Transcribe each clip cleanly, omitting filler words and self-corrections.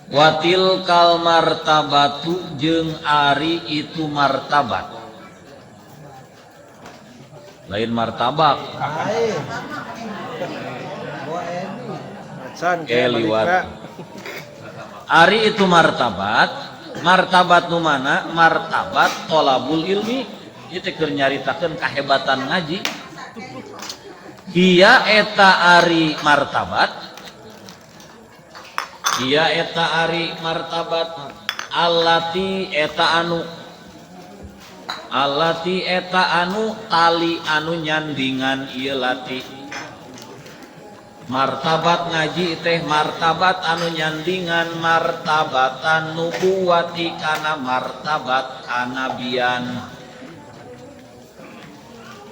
Watil kal martabatu jeung ari itu martabat lain martabak liwat ari itu martabat nu mana martabat tolabul ilmi itu keur nyaritakeun kahebatan ngaji hiya eta ari martabat allati eta anu tali anu nyandingan ieu lati martabat ngaji teh martabat anu nyandingan martabatan nubuwati kana martabat kanabian.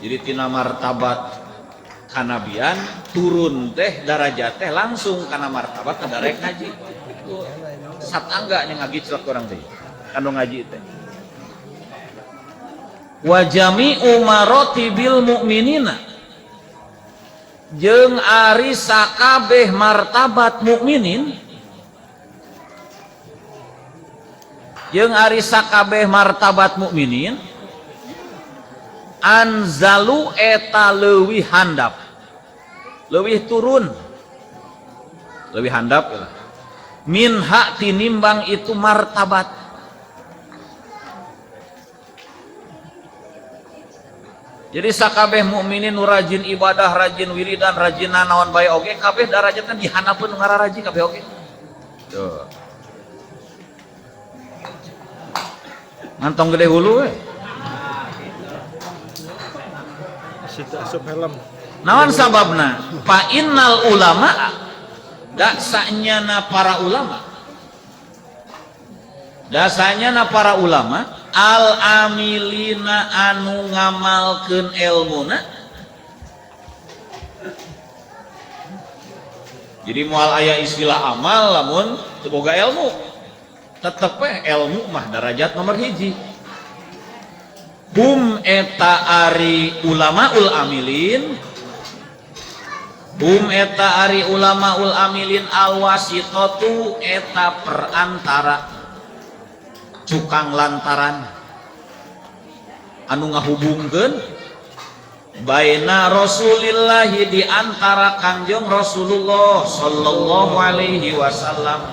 Jadi tina martabat kanabian turun teh darajat teh langsung kana martabat kadarek ngaji. Satangga nya ngagiclek urang teh anu ngaji teh. Wa jami'u maratibil mu'minina jeung ari sakabeh martabat mukminin anzalu eta leuwih handap leuwih turun leuwih handap minha tinimbang itu martabat. Jadi sakabeh mukminin nu rajin ibadah, rajin wiridan, rajin nanaon bae oge kabeh darajatna dihanapeun ngararaji kabeh oge. Tuh. Ngantong gede hulu we. Situ asup helm. Naon sababna? Fa innal ulama dasanyana para ulama. Dasanyana para ulama al amilina anu ngamalkeun ilmuna. Jadi moal aya istilah amal lamun teu boga ilmu tetep ilmu mah darajat nomor hiji. Hum eta ari ulamaul amilin ulamaul amilin al wasitatu eta perantara cukang lantaran anu ngahubungkeun baina Rasulillahi di antara Kangjeng Rasulullah sallallahu alaihi wasallam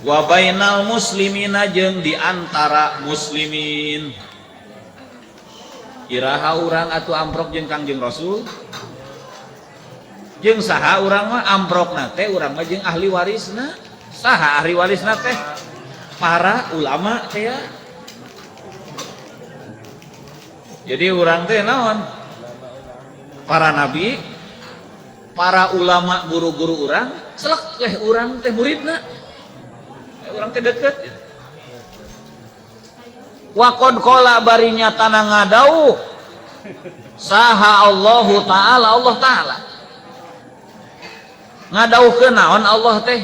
wa bainal muslimina jeung di antara muslimin. Iraha urang atuh amprok jeung Kangjeng Rasul jeung saha urang mah amprokna teh urang mah jeung ahli warisna. Saha ahli warisna teh? Para ulama teh ya. Jadi urang teh naon? Para nabi, para ulama guru-guru urang, selek teh urang teh muridna. Urang teh deukeut. Wa qad qala bari nyatana ngadauh saha Allahu taala Allah taala. Ngadauhkeun naon Allah teh?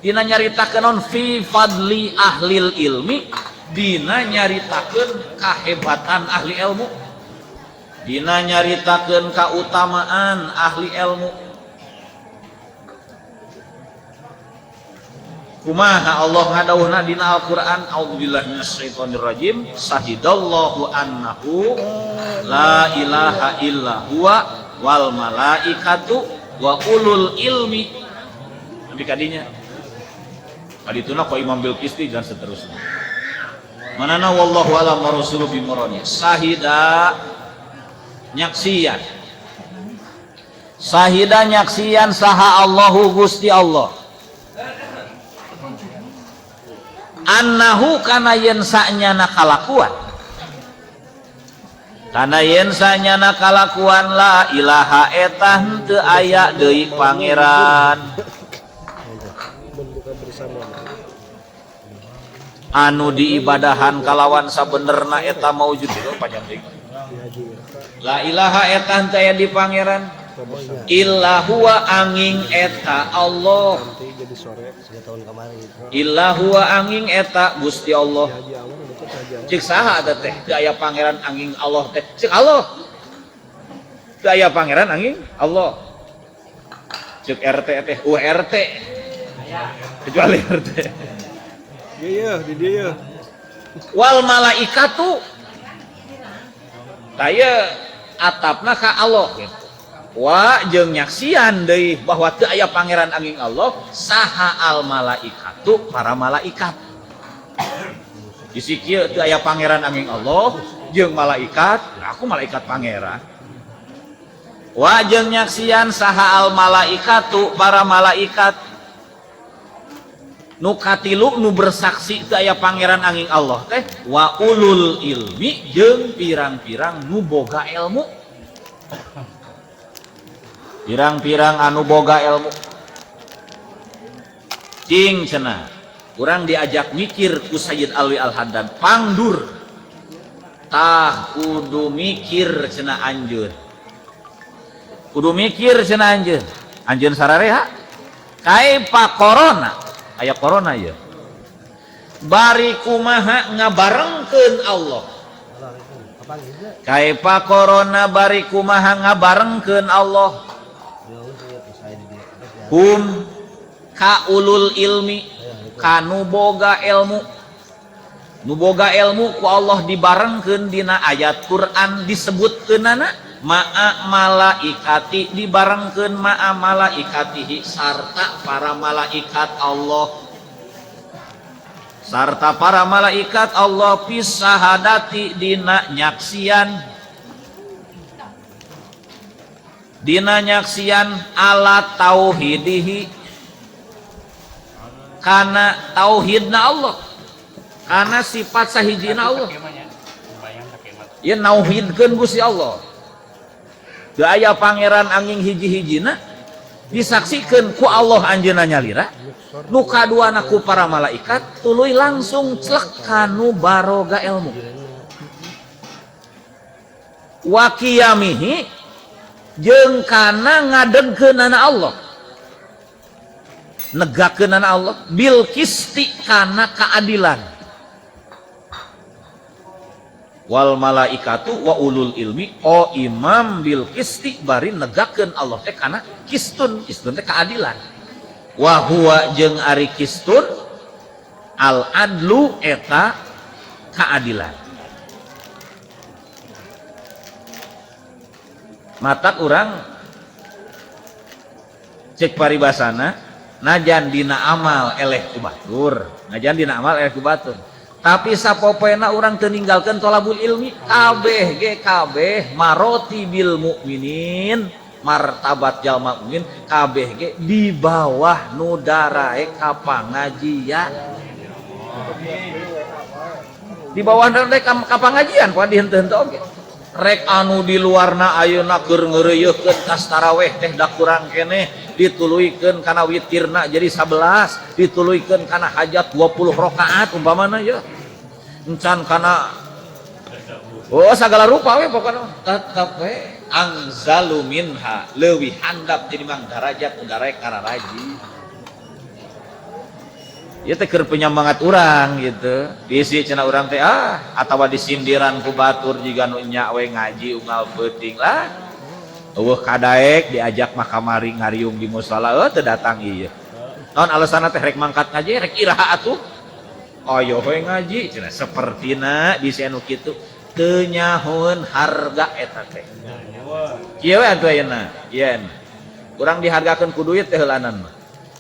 Dina nyaritakeun naon fi fadli ahlil ilmi, dina nyaritakeun kahebatan ahli ilmu, dina nyaritakeun kautamaan ahli ilmu. Kumaha Allah ngadauhna dina Al-Qur'an? A'udzubillahi minasyaitonir rajim. Sahidallahu annahu la ilaha illa huwa wal malaikatu wa ulul ilmi. Nabi kadinya adituna ko Imam Bilqisti dan seterusnya. Manana wallahu a'lam wa rasuluhu bimurani. Sahida nyaksian saha Allahu Gusti Allah annahu kana yen sanyana kalakuan la ilaha eta henteu aya deui pangeran anu diibadahan kalawan sabenerna eta maujud itu panjang deui. La ilaha eta henteu aya di pangeran illa huwa angin eta Allah. Illa huwa angin eta Gusti Allah. Cik saha ada teh teu aya pangeran angin Allah teh? Cik Allah. Teu aya pangeran angin Allah. Cik RT teh RT. kecuali RT. Iya, di dia. Wal malaikatu taya atapna ka Allah gitu. Wa jeung nyaksian deui bahwa teu aya pangeran angin Allah saha al malaikatu para malaikat. Bisi kieu teu aya pangeran angin Allah jeung malaikat, aku malaikat pangeran. Wa jeung nyaksian saha al malaikatu para malaikat. Nu katilu nu bersaksi teu aya pangeran angin Allah teh wa ulul ilmi jeung pirang-pirang nu boga ilmu. Pirang-pirang anu boga ilmu. Cing cenah urang diajak mikir ku Sayyid Alwi Al-Haddad pangdur tah kudu mikir cenah anjeun. Kudu mikir cenah anjeun. Anjeun sarareha kaifa corona aya corona ya bari kumaha ngabarengkeun Allah kaifa corona bari kumaha ngabarengkeun Allah hum ka ulul ilmi kanu boga ilmu nu boga ilmu ku Allah dibarengkeun dina ayat Quran disebutkeunana ma'a malaikati dibarengkeun ma'a malaikatihi sarta para malaikat Allah sarta para malaikat Allah pisahadati dina nyaksian ala tauhidihi kana tauhidna Allah kana sifat sahijina Allah ya nauhidkeun Gusti Allah. Teu aya pangeran angin hiji-hijina disaksikeun ku Allah anjeunna nyalira nu kaduana ku para malaikat tuluy langsung celek kanu baroga ilmu wa qiyamihi jeung kana ngadegkeunana Allah negakeunana Allah bil qisti kana keadilan wal malaikatu wa ulul ilmi o imam bil qisti bari negakeun Allah teh kana qistun teh keadilan wa huwa jeung ari qistun al adlu eta keadilan matak urang cek paribasana najan dina amal eleh ku batur tapi sapopena orang teninggalkan tolabul ilmi kabeh maroti bil mukminin martabat jalma mukmin kabeh ge di bawah nu darae ka pangajian di bawah darae ka pangajian poe dihenteu-henteu oge rek anu di luarna ayeuna keur ngeureuyeuhkeun tas taraweh teh da kurang keneh dituluykeun kana witirna jadi 11 dituluykeun kana hajat 20 rakaat umpamana ya encan kana sagala rupa we pokona tetep we angzalu minha leuwih handap jadi mang darajat udara kararaji ieu teh keur penyemangat urang gitu bisi cenah urang teh atawa disindiran ku batur jiga nu nya we ngaji unggal peuting lah eueuh kadaek diajak mah kamari ngariung di musala teu datang ieu naon alasanna teh rek mangkat ngaji rek iraha atuh ayo we ngaji cenah sapertina bisi anu kitu teu nyahoeun harga eta teh kieu we atuh ayeuna yen urang dihargakeun ku duit teh heulanan mah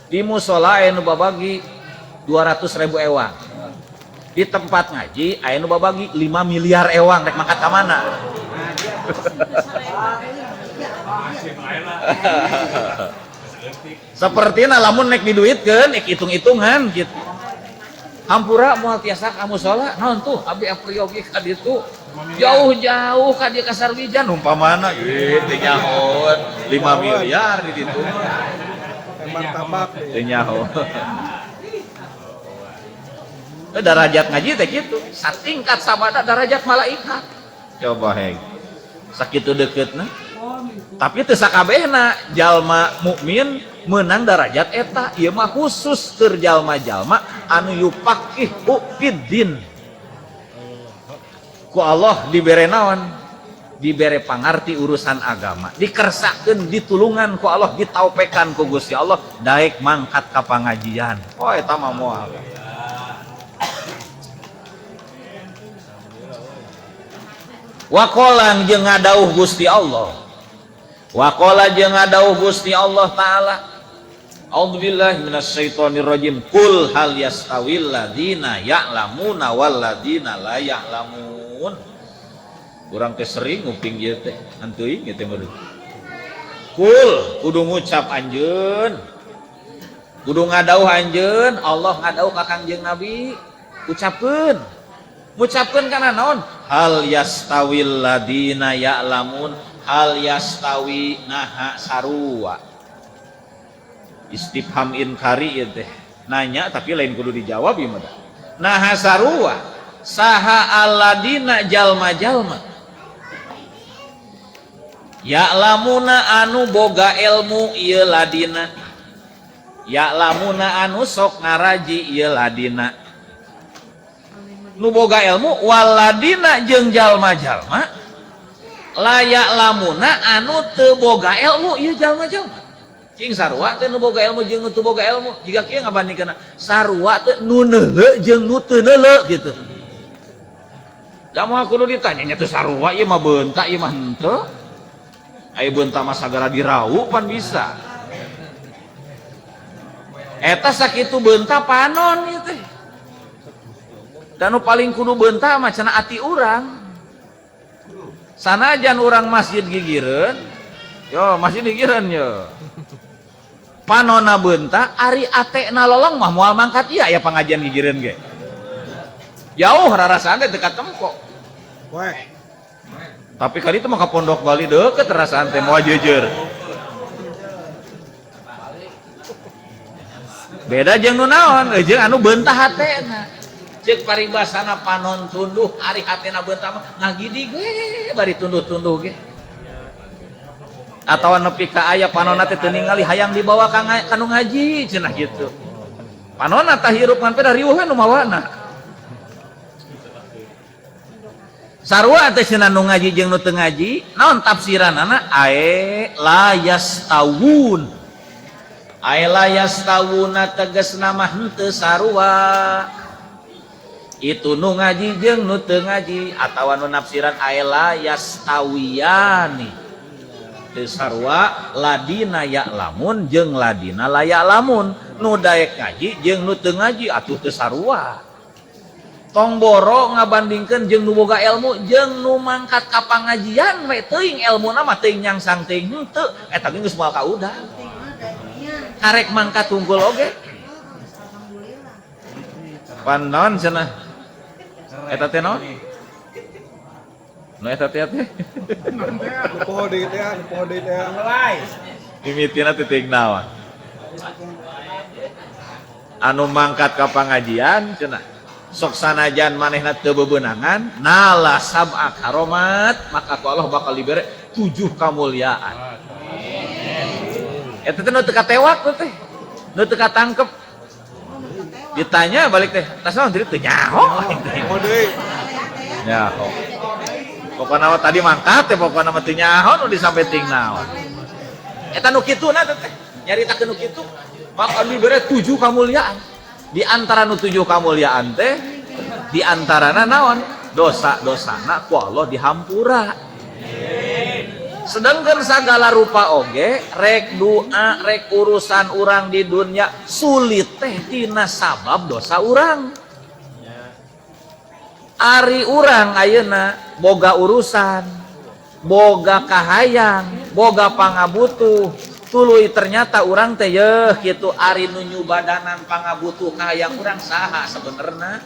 di musala aya nu babagi 200.000 ewang di tempat ngaji aya nu babagi 5 miliar ewang rek mangkat ka mana sepertina lamun nek diduitkeun nek hitung-hitungan gitu hampura moal tiasa ka musala naon tuh abdi apriogi ka ditu jauh-jauh ka dieu ka Sarwijan umpamana teu nyahoeun 5 miliar di ditu tambak teu nyahoeun derajat ngaji teh gitu satingkat sabada derajat malaikat coba heg sakitu deuketna tapi teu sakabehna jalma mukmin meunang derajat eta ieu mah khusus keur jalma-jalma anu yupaqihu fiddin ku Allah dibere naon dibere pangarti urusan agama, dikersakeun ditulungan ku Allah, ditaupekan ku Gusti Allah, daek mangkat ka pangajian. Oh eta mah moal. Waqalan jeung ngadauh Gusti Allah. Waqala jeung ngadauh Gusti Allah taala. A'udzubillahi minasyaitonir rajim. Qul hal yastawil ladzina ya'lamuna wal ladzina la ya'lamun. Urang teh sering nguping ieu teh, hanteuing ieu teh meureun. Qul kudu ngucap anjeun. Kudu ngadauh anjeun, Allah ngadauh ka Kangjeng Nabi. Ucapkeun. Ngucapkeun kana naon? Hal yastawil ladzina ya'lamun, hal yastawi naha sarua. Istifham inkari ieu teh. Nanya tapi lain kudu dijawab ieu mah. Naha sarua. Saha alladina jalma-jalma. Ya'lamuna anu boga ilmu ieu ladina. Ya'lamuna anu sok ngaraji ieu ladina. Nu boga ilmu waladina jeung jalma-jalma la ya'lamuna anu teu boga ilmu ieu jalma-jalma. Cing sarua teh nu boga ilmu jeung nu teu boga ilmu. Jiga kieu ngabandingkeunna sarua teh nu neuleuh jeung nu teu neuleuh kitu. Da moal kudu ditanya nya teu sarua ieu mah beunta ieu mah henteu. Aya beunta mah sagara dirau pan bisa. Eta sakitu beunta panon ieu teh. Dan nu paling kudu beunta mah cenah ati urang. Sanajan urang masjid gigireun, yo masjid gigireun yo. Panonna beunta ari atena lolong mah moal mangkat ieu aya pangajian gigireun ge. Jauh rarasaan teh dekat tempo. Weh. Tapi kali itu mah ka Pondok Bali deukeut rarasaan teh moal jeujeur. Beda jeung nu naon, jeung anu beunta hatena. Cek paribasana panon tunduh ari hatena beunta mah ngagidig we bari tunduh-tunduh ge. Atawa nepi ka aya panonna teh teu ningali hayang dibawa ka kanu ngaji cenah kitu. Panonna tah hirup ngan peda riweuh we nu mawana. Sarua teh cenah nu ngaji jeung nu teu ngaji, naon tafsiranana? Ae la yastawun. Ae la yastawuna tegasna mah henteu sarua. Itu nu ngaji jeung nu teu ngaji atawa nu nafsiran ae la yastawiyani. Teu sarua ladina ya'lamun jeung ladina la ya'lamun. Nu daek ngaji jeung nu teu ngaji atuh teu sarua. Tong boro ngabandingkeun jeung nu boga ilmu jeung nu mangkat ka pangajian we teuing ilmuna mah teuing nyangsang teuing henteu eta ge geus moal kaudah. Karek mangkat tunggul oge. Pan naon cenah? Eta teh naon? Nu eta teh teh. Poho deui teh, poho deui teh. Mimitina teh teuing naon? Anu mangkat ka pangajian cenah. Sok sanajan manehna teu bebeunangan nala sab'a karomat maka ku Allah bakal dibere 7 kamuliaan. Eta teh nu teu katewak teh. Nu teu katangkep. Ditanya balik teh, tas naon teh teu nyaho. Poho deui. Nyaho. Pokona tadi mangkat teh pokona mah teu nyaho nu disampeting naon. Eta nu kituna teh nyaritakeun nu kitu bakal dibere 7 kamuliaan. Di antara nu 7 kamuliaan teh di antarana naon? Dosa-dosana ku Allah dihampura. Sedangkan sagala rupa oge rek doa rek urusan urang di dunia sulit teh tina sabab dosa urang. Ari urang ayeuna boga urusan, boga kahayang, boga pangabutuh, tuluy ternyata urang teh yeuh kitu ari nu nyubadanan pangabutuh kahayang urang saha sabenerna?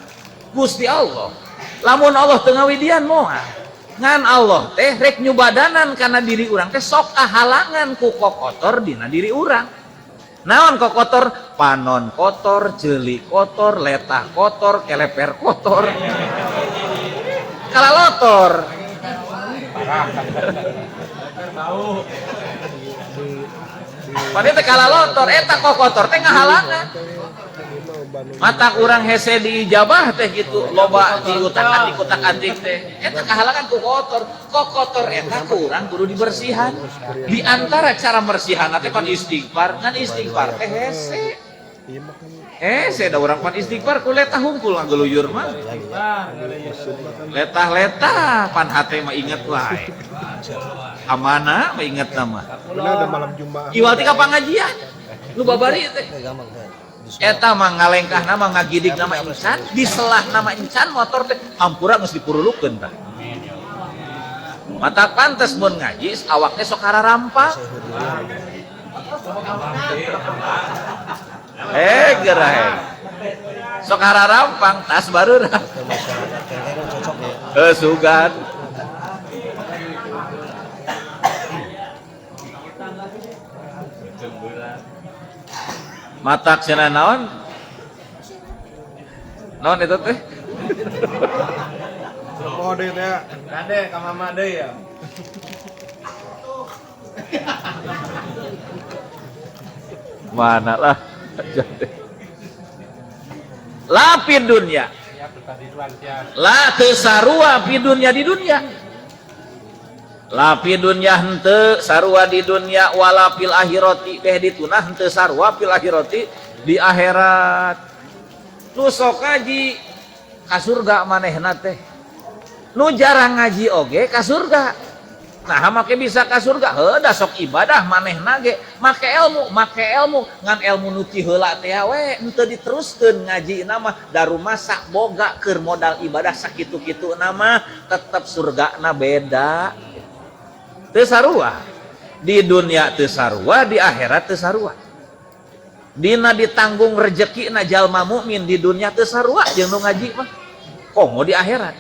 Gusti Allah. Lamun Allah teu ngawidian moal. Ngan Allah teh rek nyubadanan kana diri urang teh sok kahalangan ku kokotor dina diri urang. Naon kokotor? Panon kotor, jeuli kotor, letah kotor, keleper kotor. Kalalotor. Padahal teh kalalotor eta kokotor teh ngahalangan. mata kurang hese diijabah teh gitu loba diutak-atik teh eta kahalangan ku kotor kok kotor eta kurang kudu dibersihan di antara cara bersihan teh pan istighfar ngan istighfar teh hese da urang pan istighfar ku letah hungkul ngageluyur mah letah pan hate mah inget wae amanah mah inget nama ada malam Jumat iwal ti ka pangajian nu babari teh eta mah ngalengkah nama ngagidik nama incan diselah nama incan motor teh hampura geus dipurulukeun tah mata pantes mun ngaji awak teh sok kararampang gerah sok kararampang tas baru sugan matak cenah naon itu teh poho deui teh Kade ka mama deui ya. mana lah lapi dunia la tesarua pi dunia di dunia lapi dunia henteu sarua di dunia wala fil akhirati teh ditunah henteu sarua fil akhirati di akhirat nu sok ngaji ka surga manehna teh nu jarang ngaji oge ka surga nah make bisa ka surga heuh da sok ibadah manehna ge make ilmu ngan ilmu nu ti heula teh we henteu diteruskeun ngajina mah daru masak boga keur modal ibadah sakitu-kitu nama tetep surgana beda teu sarua di dunia teu sarua di akhirat teu sarua dina ditanggung rezekina jalma mukmin di dunia teu sarua jeung nu ngaji mah komo di akhirat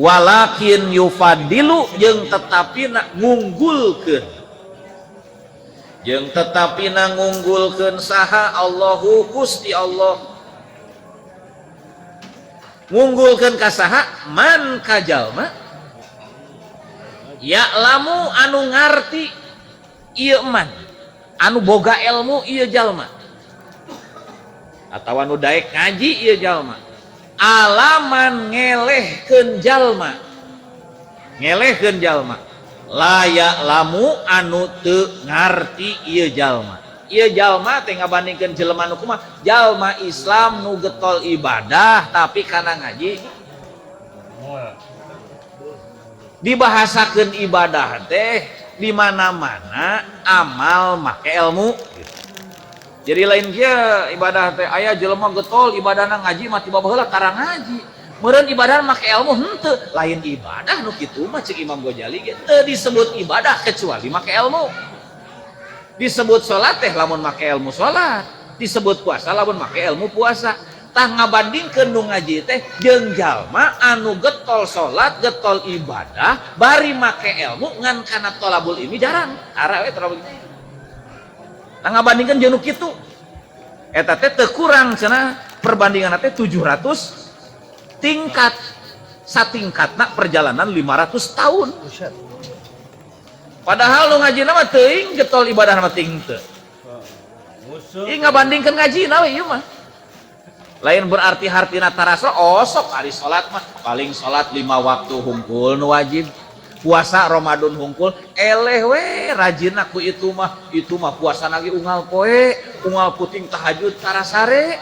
walakin yufadilu jeung tetapina ngunggulkeun saha Allahu Gusti Allah ngunggulkeun ka saha man ka jalma ya'lamu anu ngarti ieu man anu boga ilmu ieu jalma atawa anu daek ngaji ieu jalma alaman ngelehkeun jalma la ya'lamu anu teu ngarti ieu jalma teh ngabandingkeun jelema nu kumaha jalma Islam nu getol ibadah tapi kana ngaji dibahasakeun ibadah teh di mana-mana amal make ilmu jadi lain dia ibadah teh aya jelema getol ibadahna ngaji mah tiba baheula karang ngaji meureun ibadah make ilmu henteu lain ibadah nu kitu mah ceuk Imam Ghazali ge teu disebut ibadah kecuali make ilmu disebut salat teh lamun make ilmu salat disebut puasa lamun make ilmu puasa tah ngabandingkeun nu ngaji teh jeung jalma anu getol salat getol ibadah bari make ilmu ngan kana thalabul ilmi jarang ara we thalabul ilmi tah ngabandingkeun jeung nu kitu eta teh teu kurang cenah perbandingan teh 700 tingkat satingkatna perjalanan 500 tahun padahal nu ngajina mah teuing getol ibadah mah ting teu ieu ngabandingkeun ngajina we ieu mah lain berarti hartina tarasro sok hari salat mah paling salat 5 waktu hungkul nu wajib puasa Ramadan hungkul eleh we rajinna ku itu mah puasa lagi unggal poe unggal puting tahajud tarasare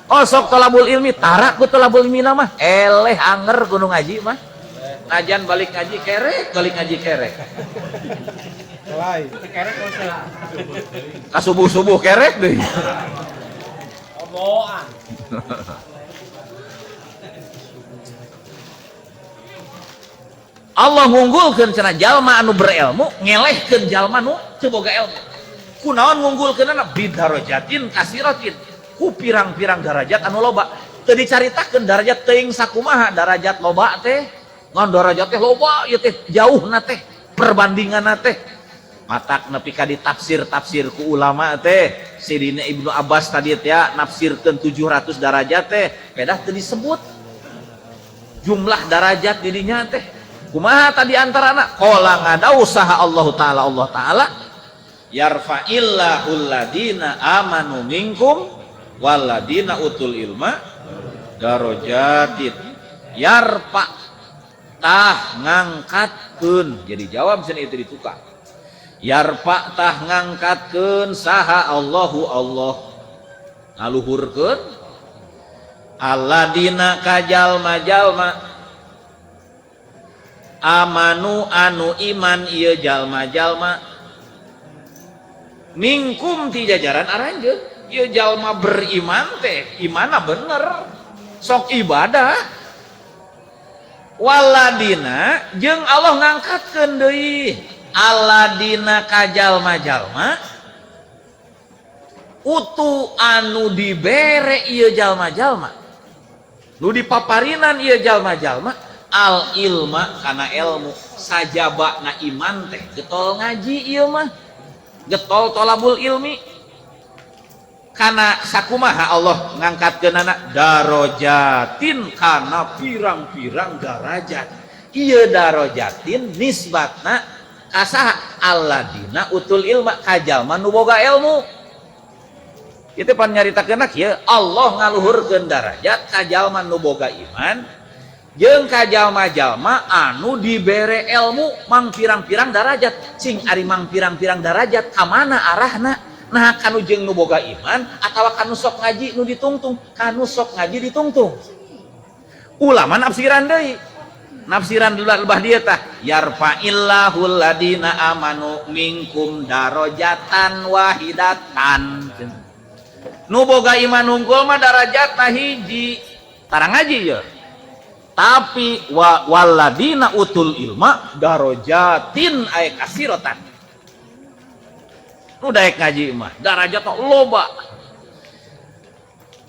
sok thalabul ilmi tara ku thalabul ilmi mah eleh anger gunung ngaji mah najan balik ngaji kerek lain ka subuh kerek deui Omoan. Allah ngunggulkeun cenah jalma anu berilmu ngelehkeun jalma nu teu boga ilmu kunaon ngunggulkeunna bidarajatin kasiratin ku pirang-pirang derajat anu loba teu dicaritakeun derajat teuing sakumaha derajat loba teh ngan derajat teh loba ieu teh jauhna teh perbandinganna teh matak nepi ka ditafsir ku ulama teh Sidina Ibnu Abbas tadi teh nafsirkeun 700 derajat teh pedah teu disebut jumlah derajat dirinya teh kumaha tadi antarana qala ngadau saha Allah taala yarfa'illahul ladina amanu minkum waladina utul ilma darajatin yarfa tah ngangkatkeun. Jadi jawab sini itu ditukar. Yarfa tah ngangkatkeun saha Allahu Allah ngaluhurkeun alladina kajalma-jalma amanu anu iman ieu jalma-jalma mingkum ti jajaran aranjeun. Ieu jalma beriman teh imana bener sok ibadah. Waladina jeung Allah ngangkatkeun deui aladina kajalma-jalma utu anu dibere ieu jalma-jalma nu dipaparinan ieu jalma-jalma al ilma kana ilmu sajabana iman teh getol ngaji ieu mah getol tolabul ilmi kana sakumaha Allah ngangkatkeun anak darajatin kana pirang-pirang darajat. Ieu darajatin nisbatna kasaha alladina utul ilma kajalma nu boga ilmu. Itu pan nyaritakeun kieu Allah ngaluhurkeun darajat kajalma nu boga iman jeung kajalma-jalma anu dibere ilmu mang pirang-pirang darajat. Sing ari mang pirang-pirang darajat ka mana arahna? Nah kanu jeung nu boga iman atawa kanu sok ngaji nu ditungtung? Kanu sok ngaji ditungtung. Ulama nafsiran deui. Nafsiran lebah dia tah yarfa'illahul ladina amanu minkum darajatan wahidatan. Nu boga iman unggul mah darajatna hiji. Tara ngaji ya. Tapi waladina utul ilma darajatin ay kasiratan. Nu daek ngaji mah darajatna loba.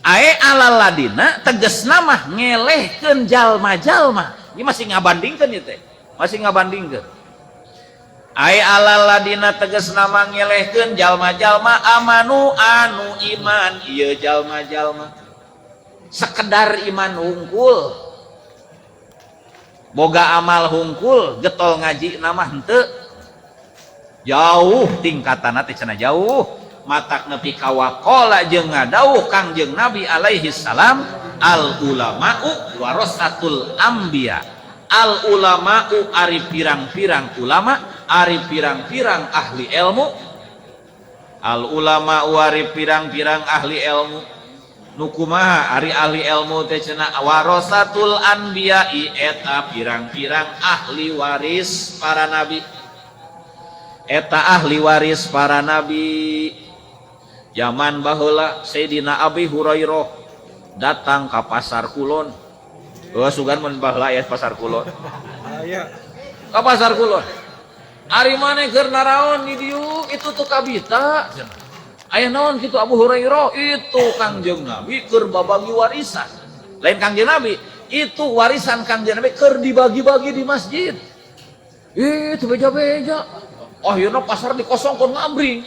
Ae alaladina tegesna mah ngelehkeun jalma-jalma. Ieu masih ngabandingkeun ieu teh. Masih ngabandingkeun. Ae alaladina tegesna mah ngelehkeun jalma-jalma amanu anu iman ieu jalma-jalma. Sekedar iman hungkul. Boga amal hungkul getol ngaji namah henteu. Jauh tingkatan teh cenah jauh matak nepi ka waqala jeung ngadawuh Kangjeng Nabi alaihi salam al ulama'u warasatul anbiya. Al ulama'u ari pirang-pirang ulama ari pirang-pirang ahli ilmu. Al ulama'u ari pirang-pirang ahli ilmu nu kumaha ari ahli ilmu teh cenah warasatul anbiya eta pirang-pirang ahli waris para nabi. Eta ahli waris para nabi. Zaman baheula Sayyidina Abi Hurairah datang ke pasar Kulon. Sugan mun baheula aya pasar Kulon. Aya. Ka pasar Kulon. Ari maneh keur naraon di dieu itu tuh kabita. Aya naon kitu Abu Hurairah? Itu Kangjeng Nabi keur babagi warisan. Lain Kangjeng Nabi, itu warisan Kangjeng Nabi keur dibagi-bagi di masjid. Itu beja-beja. Oh yuna pasar dikosongkeun ngabring.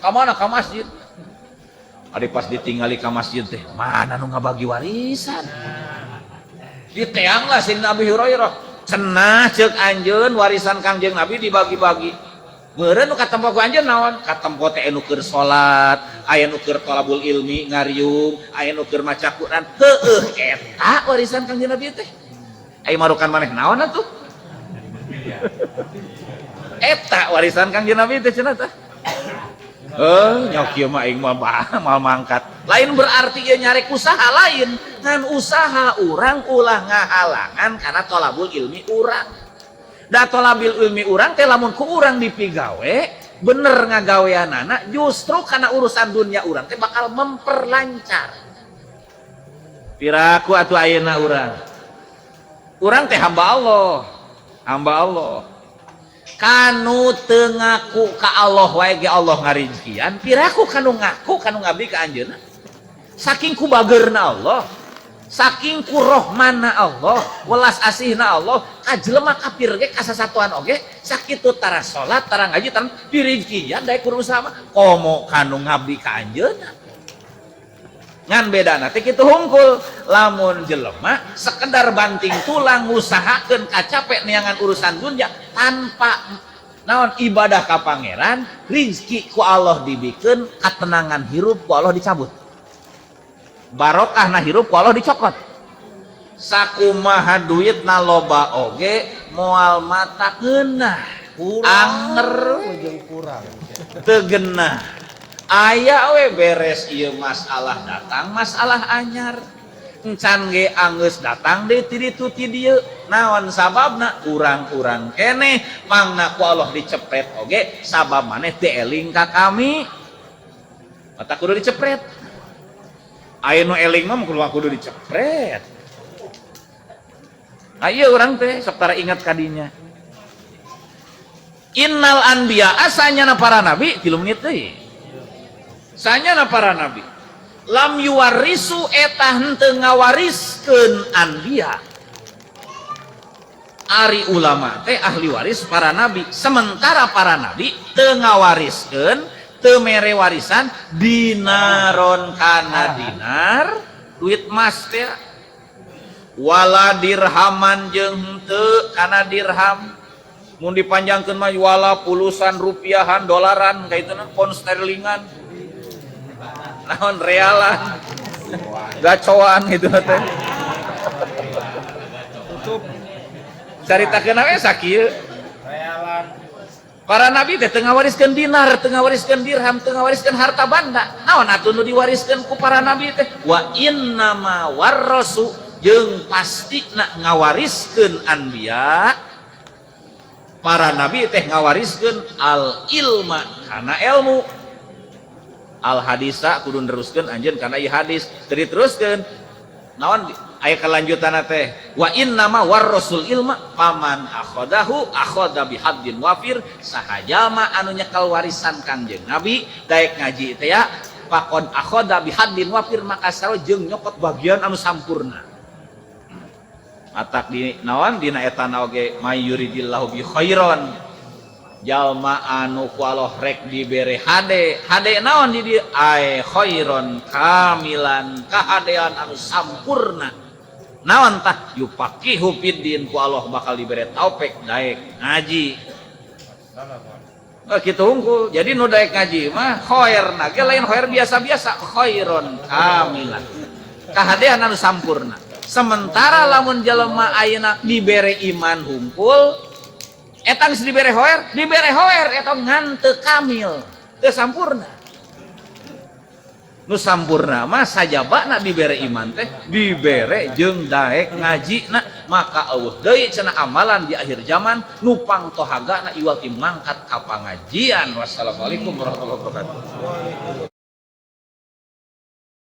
Ka mana? Ka masjid. Ari pas ditinggali ka masjid teh, mana nu ngabagi warisan? Diteang lah si Nabi Hurairah. Cenah ceuk anjeun warisan Kangjeng Nabi dibagi-bagi. Meureun nu katempo ku anjeun naon? Katempo teh anu keur salat, aya nu keur thalabul ilmi ngariung, aya nu keur maca Quran. Heueuh eta warisan Kangjeng Nabi teh. Ai marukan maneh naon atuh? Eta warisan Kangjeng Nabi teh cenah tah. Nyok kieu mah aing mah mal mangkat. Lain berarti ieu nyarek usaha lain. Ngan usaha urang ulah ngahalangan kana thalabul ilmi urang. Da thalabul ilmi urang teh lamun ku urang dipigawe bener ngagaweanana justru kana urusan dunia urang teh bakal memperlancar. Piraku atuh ayeuna urang. Urang teh hamba Allah. Hamba Allah. Kanu teu ngaku ka Allah wae ge Allah ngarizkian, piraku kanu ngaku kanu ngabdi ka anjeunna. Saking ku bageurna Allah, saking ku rohmanna Allah, welas asihna Allah, ka jelema kafir ge kasasatuan oge, sakitu tara salat, tara ngaji, tara dirizkian daek urusan mah komo kanu ngabdi ka anjeunna. Ngan bedana teh kitu hungkul, lamun jelema sekedar banting tulang ngusahakeun kacape neangan urusan dunya tanpa naon ibadah ka pangeran, rizki ku Allah dibikeun, katenangan hirup ku Allah dicabut. barokah na hirup ku Allah dicokot. Sakumaha duit na loba oge moal mata keunah anger Ujung kurang. teu geunah aya we beres ieu masalah datang masalah anyar encan ge anggeus datang deui ti ditu ti dieu naon sababna urang-urang keneh mangna ku Allah dicepret oge sabab maneh teu eling ka kami mata kudu dicepret aya nu eling mah kudu dicepret. Ayo urang teh sok tara ingat kadinya. Innal anbiya asanyana para nabi 3 menit deui. Sanyana para nabi lam yuwarisu eta henteu ngawariskeun anbiya. Ari ulama teh ahli waris para nabi, sementara para nabi teu ngawariskeun, teu mere warisan dinaron kana dinar, duit emas teh. Wala dirhaman jeung henteu kana dirham. Mun dipanjangkeun mah wala pulusan rupiahan dolaran kaituna pound sterlingan. Naon realan. Gacoan gitu teh. Tutup. Caritakeun we sakieu. Realan. Para nabi teh teu ngawariskeun dinar, teu ngawariskeun dirham, teu ngawariskeun harta banda. Naon atuh nu diwariskeun ku para nabi teh? Wa innama warasu jeung pasti nak ngawariskeun anbiya para nabi teh ngawariskeun al ilma kana ilmu al hadisa kudu neruskeun anjeun kana ieu hadis teu diteruskeun naon aya kelanjutanna teh wa innama warasul ilma paman akhadahu akhadha bihaddin wafir sahajalma anu nyekel warisan kangjeng nabi daek ngaji teh ya faqad akhadha bihaddin wafir maka sarua jeung nyokot bagian anu sampurna. Atak di naon dina eta oge may yuridillahu bi khairan jalma anu ku Allah rek dibere hade naon di dieu ai khairon kamilan kahadean anu sampurna naon tah yupaqihu fiddin ku Allah bakal dibere taufik daek ngaji kitu hungkul jadi nu daek ngaji mah khairna ge lain khair biasa-biasa khairon kamilan kahadean anu sampurna. Sementara lamun jelema ayeuna dibere iman hungkul eta geus dibere hoer eta ngan teu kamil teu sampurna. Nu sampurna mah sajabana dibere iman teh dibere jeung daek ngajina maka eueuh deui cenah amalan di akhir zaman nu pangtohagana iwal ti mangkat ka pangajian. Wassalamualaikum warahmatullahi wabarakatuh.